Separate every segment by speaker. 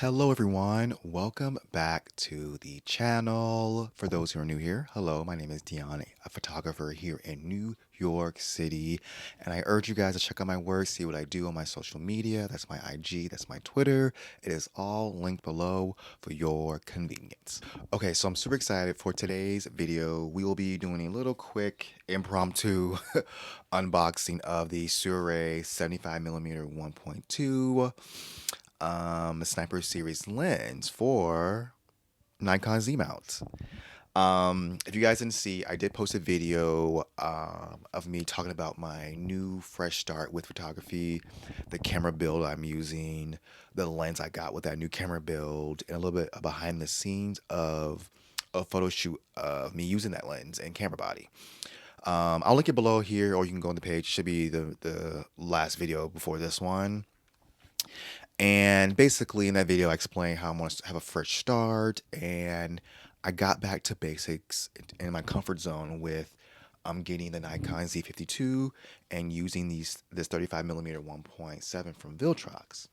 Speaker 1: Hello everyone, welcome back to the channel. For those who are new here, hello, my name is Dion, a photographer here in New York City, and I urge you guys to check out my work, see what I do on my social media. That's my IG, that's my Twitter. It is all linked below for your convenience. Okay, so I'm super excited for today's video. We will be doing a little quick impromptu unboxing of the Sirui 75mm 1.2 sniper series lens for Nikon Z mounts. If you guys didn't see, I did post a video of me talking about my new fresh start with photography, the camera build I'm using, the lens I got with that new camera build, and a little bit behind the scenes of a photo shoot of me using that lens and camera body. I'll link it below here, or you can go on the page. It should be the last video before this one. And basically, in that video, I explained how I want to have a fresh start, and I got back to basics in my comfort zone with getting the Nikon Z52 and using this 35mm 1.7 from VILTROX.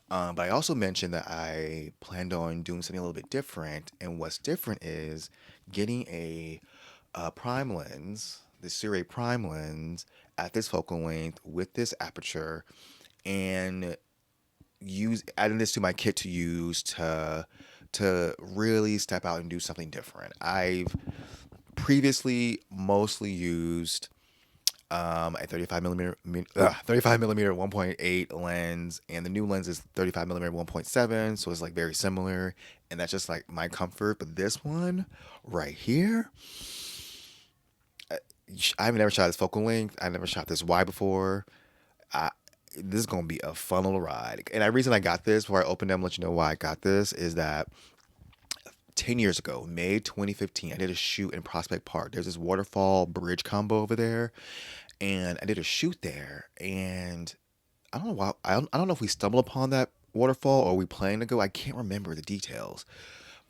Speaker 1: But I also mentioned that I planned on doing something a little bit different, and what's different is getting a prime lens, the Sirui prime lens, at this focal length with this aperture, and adding this to my kit to use to really step out and do something different. I've previously mostly used a 35mm 1.8 lens, and the new lens is 35mm 1.7, so it's like very similar, and that's just like my comfort. But this one right here, I've never shot this focal length. I never shot this wide before. This is gonna be a fun little ride. And the reason I got this, before I open them, let you know why I got this, is that 10 years ago, May 2015, I did a shoot in Prospect Park. There's this waterfall bridge combo over there, and I did a shoot there. And I don't know why. I don't know if we stumbled upon that waterfall or we planned to go. I can't remember the details,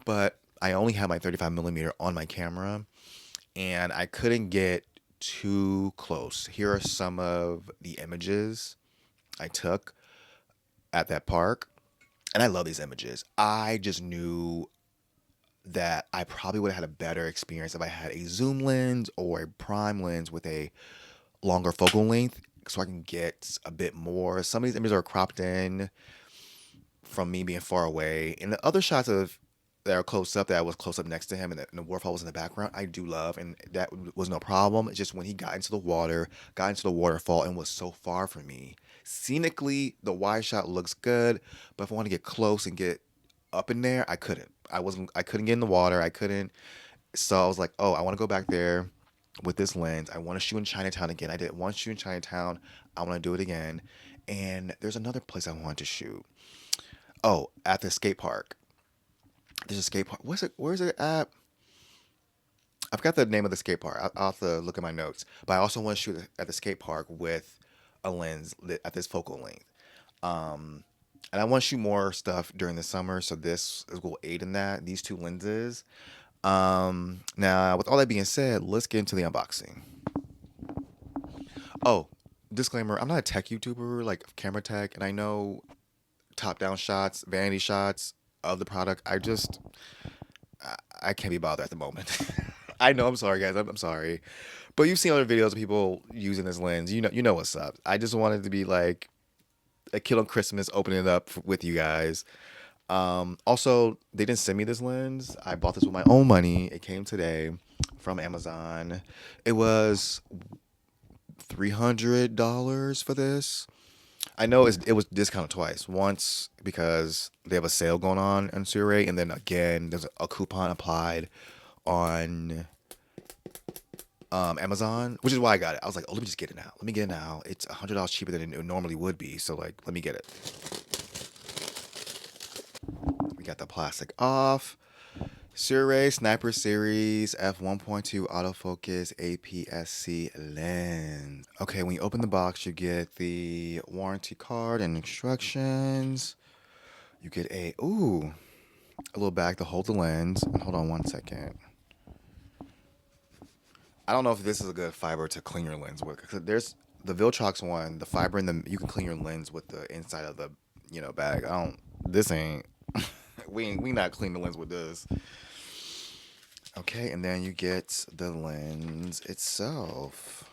Speaker 1: but I only had my 35mm on my camera, and I couldn't get too close. Here are some of the images I took at that park, and I love these images. I just knew that I probably would have had a better experience if I had a zoom lens or a prime lens with a longer focal length, so I can get a bit more. Some of these images are cropped in from me being far away, and the other shots that are close up, that I was close up next to him, and the waterfall was in the background, I do love, and that was no problem. It's just when he got into the water, got into the waterfall, and was so far from me. Scenically, the wide shot looks good, but if I want to get close and get up in there, I couldn't. I couldn't get in the water. I couldn't. So I was like, oh, I want to go back there with this lens. I want to shoot in Chinatown again. I did one shoot in Chinatown. I want to do it again. And there's another place I want to shoot. Oh, at the skate park. There's a skate park. Where's it at? I forgot the name of the skate park. I'll have to look at my notes. But I also want to shoot at the skate park with a lens at this focal length. And I want to shoot more stuff during the summer, so this will aid in that. These two lenses. Now, with all that being said, let's get into the unboxing. Oh, disclaimer: I'm not a tech YouTuber like camera tech, and I know top-down shots, vanity shots of the product. I can't be bothered at the moment. I know. I'm sorry, guys. I'm sorry, but you've seen other videos of people using this lens. You know what's up. I just wanted to be like a kid on Christmas, opening it up with you guys. Also, they didn't send me this lens. I bought this with my own money. It came today from Amazon. It was $300 for this. I know it was discounted twice. Once because they have a sale going on Sirui, and then again there's a coupon applied on Amazon, which is why I got it. I was like, oh, let me just get it now. Let me get it now. It's $100 cheaper than it normally would be. So like, let me get it. We got the plastic off. Sirui Sniper Series F1.2 autofocus APS-C lens. Okay, when you open the box, you get the warranty card and instructions. You get a little bag to hold the lens. Hold on one second. I don't know if this is a good fiber to clean your lens with, because there's the VILTROX one, the fiber in the, you can clean your lens with the inside of the bag. This ain't we not clean the lens with this. Okay, and then you get the lens itself.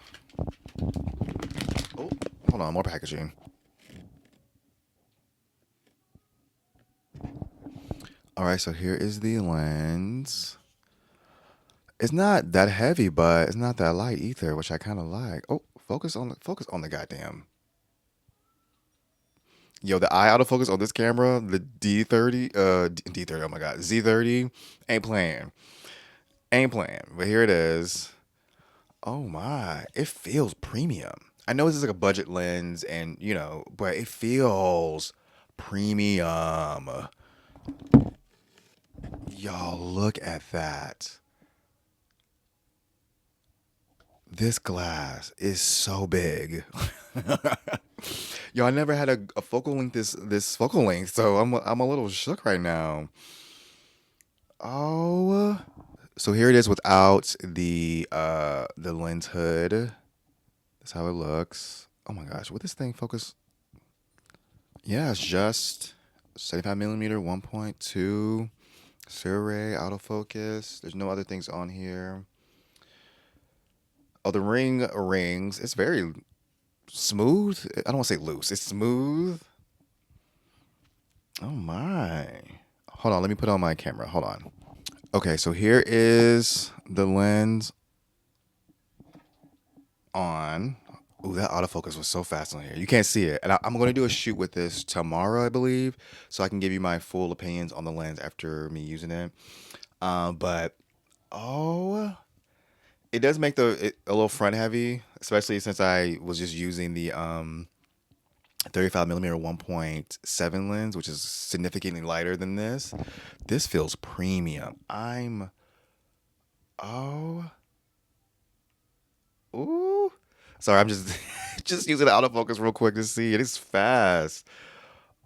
Speaker 1: Oh, hold on, more packaging. All right, so here is the lens. It's not that heavy, but it's not that light either, which I kind of like. Oh, focus on the goddamn. Yo, the eye autofocus on this camera, the D30, D30. Oh my god, Z30, ain't playing, ain't playing. But here it is. Oh my, it feels premium. I know this is like a budget lens, and but it feels premium. Y'all, look at that. This glass is so big. Yo, I never had a focal length this focal length, so I'm a little shook right now. Oh, so here it is without the lens hood. That's how it looks. Oh my gosh, would this thing focus? Yeah, it's just 75mm 1.2 Sirui autofocus. There's no other things on here. Oh, the rings. It's very smooth. I don't want to say loose. It's smooth. Oh my. Hold on, let me put on my camera. Hold on. Okay, so here is the lens on. Ooh, that autofocus was so fast on here. You can't see it. And I'm going to do a shoot with this tomorrow, I believe, so I can give you my full opinions on the lens after me using it. But, oh, it does make a little front heavy, especially since I was just using the 35mm 1.7 lens, which is significantly lighter than this. This feels premium. Oh, ooh. Sorry, I'm just just using the autofocus real quick to see it. It's fast.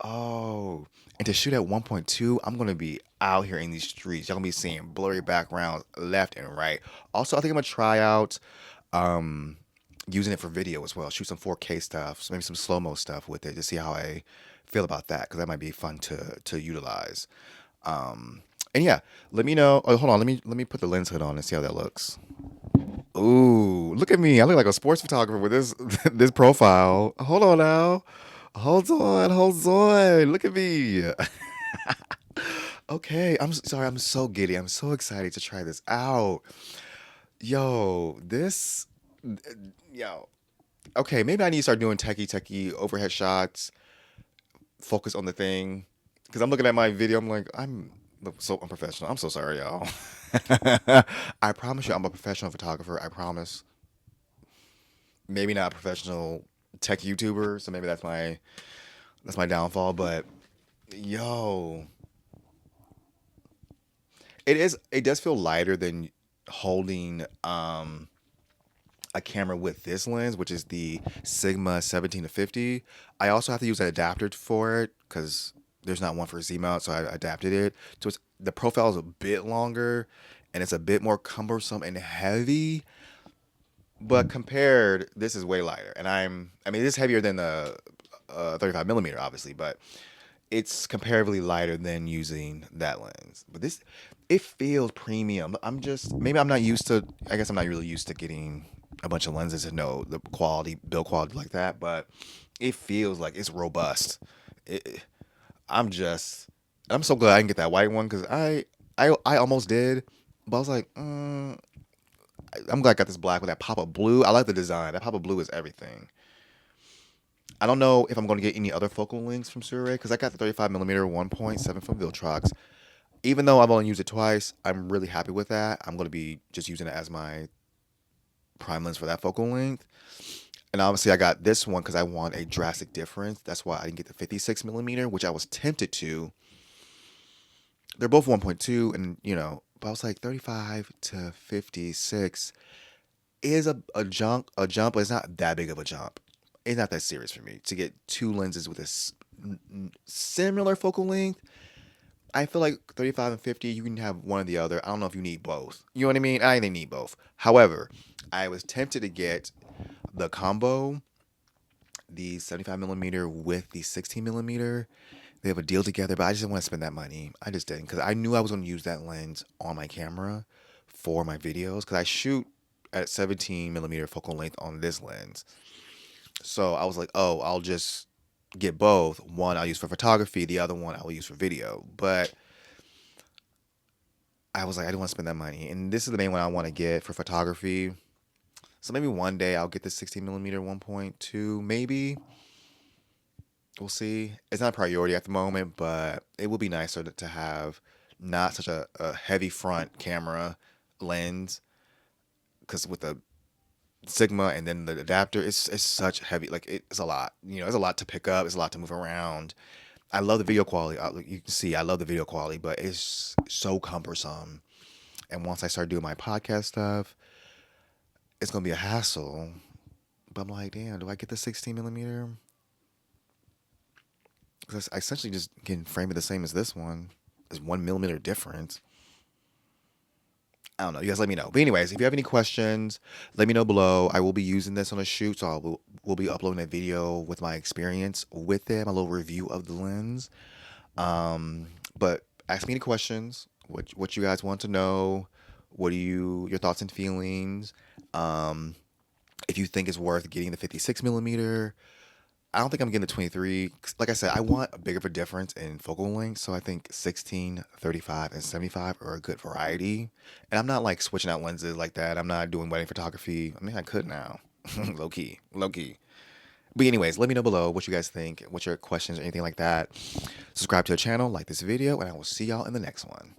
Speaker 1: Oh, and to shoot at 1.2, I'm gonna be out here in these streets. Y'all gonna be seeing blurry backgrounds left and right. Also, I think I'm gonna try out um using it for video as well. Shoot some 4K stuff, so maybe some slow mo stuff with it to see how I feel about that, because that might be fun to utilize. Um, and yeah, let me know. Oh, hold on, let me put the lens hood on and see how that looks. Ooh, look at me. I look like a sports photographer with this this profile. Hold on now. Hold on. Look at me. Okay, sorry. I'm so giddy. I'm so excited to try this out. Yo, yo. Okay, maybe I need to start doing techie overhead shots. Focus on the thing, because I'm looking at my video. I'm like, I'm so unprofessional. I'm so sorry, y'all. I promise you, I'm a professional photographer. I promise. Maybe not a professional tech YouTuber, so maybe that's my downfall. But yo, it does feel lighter than holding a camera with this lens, which is the Sigma 17 to 50. I also have to use an adapter for it because there's not one for Z mount, so I adapted it. So the profile is a bit longer and it's a bit more cumbersome and heavy. But compared, this is way lighter, and I mean, this is heavier than the 35mm, obviously, but it's comparatively lighter than using that lens. But it feels premium. Maybe I'm not used to. I guess I'm not really used to getting a bunch of lenses and know the build quality like that. But it feels like it's robust. It, I'm just, I'm so glad I can get that white one, because I almost did, but I was like, I'm glad I got this black with that pop up blue. I like the design. That pop up blue is everything. I don't know if I'm going to get any other focal lengths from Sirui, because I got the 35mm 1.7 from VILTROX. Even though I've only used it twice, I'm really happy with that. I'm going to be just using it as my prime lens for that focal length. And obviously, I got this one because I want a drastic difference. That's why I didn't get the 56mm, which I was tempted to. They're both 1.2, and but I was like 35 to 56 is a jump, but it's not that big of a jump. It's not that serious for me to get two lenses with a similar focal length. I feel like 35 and 50, you can have one or the other. I don't know if you need both. You know what I mean? I think need both. However, I was tempted to get the combo, the 75mm with the 16mm. they have a deal together, but I just didn't want to spend that money. I just didn't because I knew I was going to use that lens on my camera for my videos because I shoot at 17 millimeter focal length on this lens. So I was like, oh, I'll just get both. One I'll use for photography, the other one I'll use for video. But I was like, I don't want to spend that money. And this is the main one I want to get for photography. So maybe one day I'll get the 16 millimeter 1.2, maybe. We'll see. It's not a priority at the moment, but it would be nicer to have not such a heavy front camera lens because with the Sigma and then the adapter, it's such heavy. Like it's a lot. You know, it's a lot to pick up. It's a lot to move around. I love the video quality. You can see I love the video quality, but it's so cumbersome. And once I start doing my podcast stuff, it's gonna be a hassle. But I'm like, damn, do I get the 16 millimeter? Because I essentially just can frame it the same as this one. There's 1 millimeter difference. I don't know. You guys let me know. But anyways, if you have any questions, let me know below. I will be using this on a shoot, so we'll be uploading a video with my experience with it, my little review of the lens. But ask me any questions. What you guys want to know? What are your thoughts and feelings? If you think it's worth getting the 56 millimeter. I don't think I'm getting the 23. Like I said, I want a bigger of a difference in focal length. So I think 16, 35, and 75 are a good variety. And I'm not like switching out lenses like that. I'm not doing wedding photography. I mean, I could now. Low key. But anyways, let me know below what you guys think, what's your questions or anything like that. Subscribe to the channel, like this video, and I will see y'all in the next one.